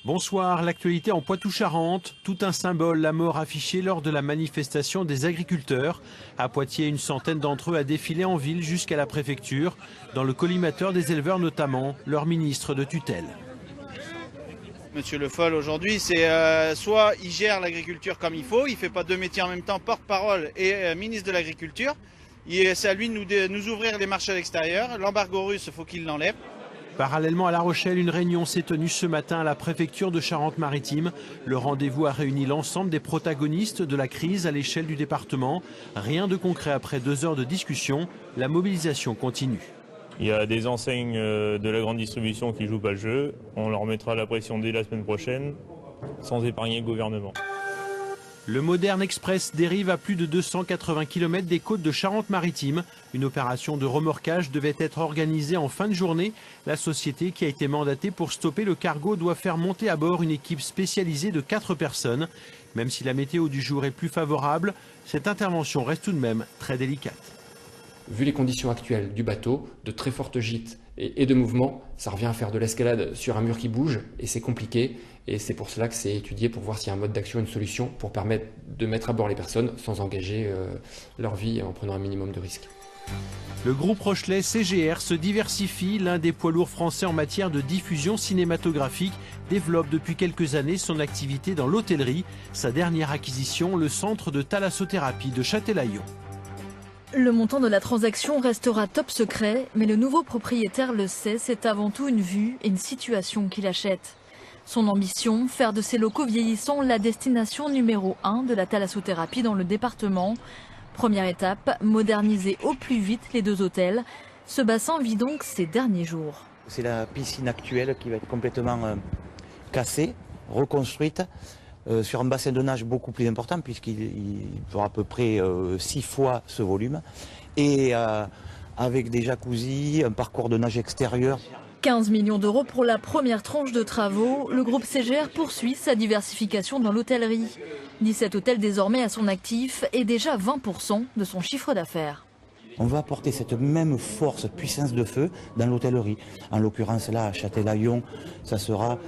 Bonsoir, l'actualité en Poitou-Charentes. Tout un symbole, la mort affichée lors de la manifestation des agriculteurs. À Poitiers, une centaine d'entre eux a défilé en ville jusqu'à la préfecture. Dans le collimateur des éleveurs notamment, leur ministre de tutelle. Monsieur Le Foll, aujourd'hui, c'est soit il gère l'agriculture comme il faut, il ne fait pas deux métiers en même temps, porte-parole et ministre de l'Agriculture. C'est à lui de nous ouvrir les marchés à l'extérieur. L'embargo russe, il faut qu'il l'enlève. Parallèlement à La Rochelle, une réunion s'est tenue ce matin à la préfecture de Charente-Maritime. Le rendez-vous a réuni l'ensemble des protagonistes de la crise à l'échelle du département. Rien de concret après 2 heures de discussion. La mobilisation continue. Il y a des enseignes de la grande distribution qui ne jouent pas le jeu. On leur mettra la pression dès la semaine prochaine, sans épargner le gouvernement. Le Modern Express dérive à plus de 280 km des côtes de Charente-Maritime. Une opération de remorquage devait être organisée en fin de journée. La société qui a été mandatée pour stopper le cargo doit faire monter à bord une équipe spécialisée de 4 personnes. Même si la météo du jour est plus favorable, cette intervention reste tout de même très délicate. Vu les conditions actuelles du bateau, de très fortes gîtes et de mouvements, ça revient à faire de l'escalade sur un mur qui bouge et c'est compliqué. Et c'est pour cela que c'est étudié pour voir s'il y a un mode d'action, une solution pour permettre de mettre à bord les personnes sans engager leur vie en prenant un minimum de risques. Le groupe Rochelais CGR se diversifie. L'un des poids lourds français en matière de diffusion cinématographique développe depuis quelques années son activité dans l'hôtellerie. Sa dernière acquisition, le centre de thalassothérapie de Châtelaillon. Le montant de la transaction restera top secret, mais le nouveau propriétaire le sait, c'est avant tout une vue et une situation qu'il achète. Son ambition, faire de ces locaux vieillissants la destination numéro 1 de la thalassothérapie dans le département. Première étape, moderniser au plus vite les 2 hôtels. Ce bassin vit donc ses derniers jours. C'est la piscine actuelle qui va être complètement cassée, reconstruite. Sur un bassin de nage beaucoup plus important puisqu'il fera à peu près 6 fois ce volume et avec des jacuzzis, un parcours de nage extérieur. 15 millions d'euros pour la première tranche de travaux. Le groupe CGR poursuit sa diversification dans l'hôtellerie. 17 hôtels désormais à son actif et déjà 20% de son chiffre d'affaires. On va apporter cette même force, puissance de feu dans l'hôtellerie. En l'occurrence là, à Châtelaillon, ça sera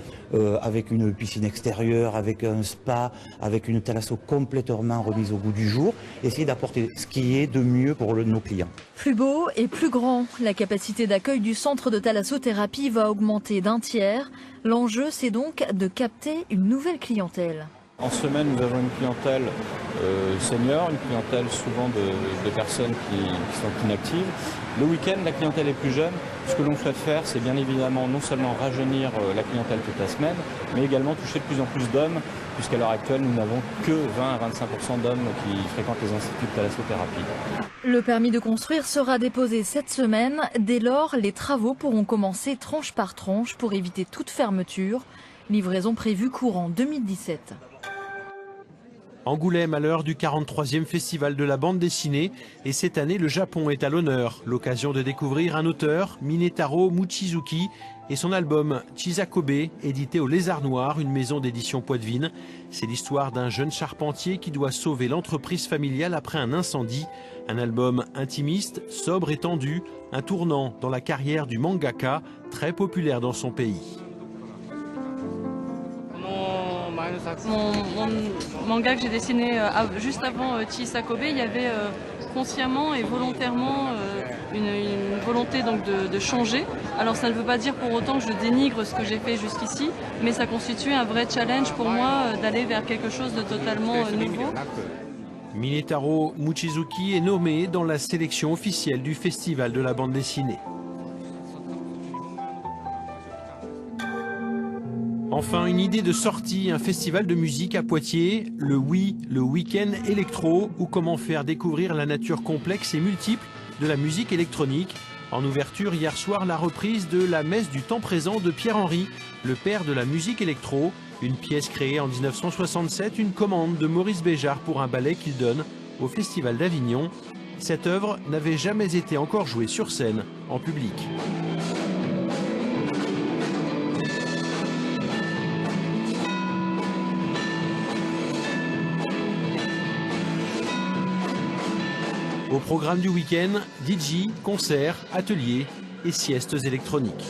avec une piscine extérieure, avec un spa, avec une thalasso complètement remise au goût du jour. Essayer d'apporter ce qui est de mieux pour nos clients. Plus beau et plus grand, la capacité d'accueil du centre de thalassothérapie va augmenter d'1 tiers. L'enjeu, c'est donc de capter une nouvelle clientèle. En semaine, nous avons une clientèle senior, une clientèle souvent de personnes qui sont inactives. Le week-end, la clientèle est plus jeune. Ce que l'on souhaite faire, c'est bien évidemment non seulement rajeunir la clientèle toute la semaine, mais également toucher de plus en plus d'hommes, puisqu'à l'heure actuelle, nous n'avons que 20 à 25% d'hommes qui fréquentent les instituts de thalassothérapie. Le permis de construire sera déposé cette semaine. Dès lors, les travaux pourront commencer tranche par tranche pour éviter toute fermeture. Livraison prévue courant 2017. Angoulême à l'heure du 43e festival de la bande dessinée et cette année le Japon est à l'honneur. L'occasion de découvrir un auteur, Minetaro Mochizuki, et son album Chisakobe, édité au Lézard Noir, une maison d'édition poitevine. C'est l'histoire d'un jeune charpentier qui doit sauver l'entreprise familiale après un incendie. Un album intimiste, sobre et tendu, un tournant dans la carrière du mangaka, très populaire dans son pays. Mon manga que j'ai dessiné juste avant Chisakobe, il y avait consciemment et volontairement une volonté donc de changer. Alors ça ne veut pas dire pour autant que je dénigre ce que j'ai fait jusqu'ici, mais ça constituait un vrai challenge pour moi d'aller vers quelque chose de totalement nouveau. Minetaro Mochizuki est nommé dans la sélection officielle du Festival de la bande dessinée. Enfin, une idée de sortie, un festival de musique à Poitiers, le Week-end électro, ou comment faire découvrir la nature complexe et multiple de la musique électronique. En ouverture hier soir, la reprise de La Messe du temps présent de Pierre-Henry, le père de la musique électro, une pièce créée en 1967, une commande de Maurice Béjart pour un ballet qu'il donne au Festival d'Avignon. Cette œuvre n'avait jamais été encore jouée sur scène, en public. Au programme du week-end, DJ, concerts, ateliers et siestes électroniques.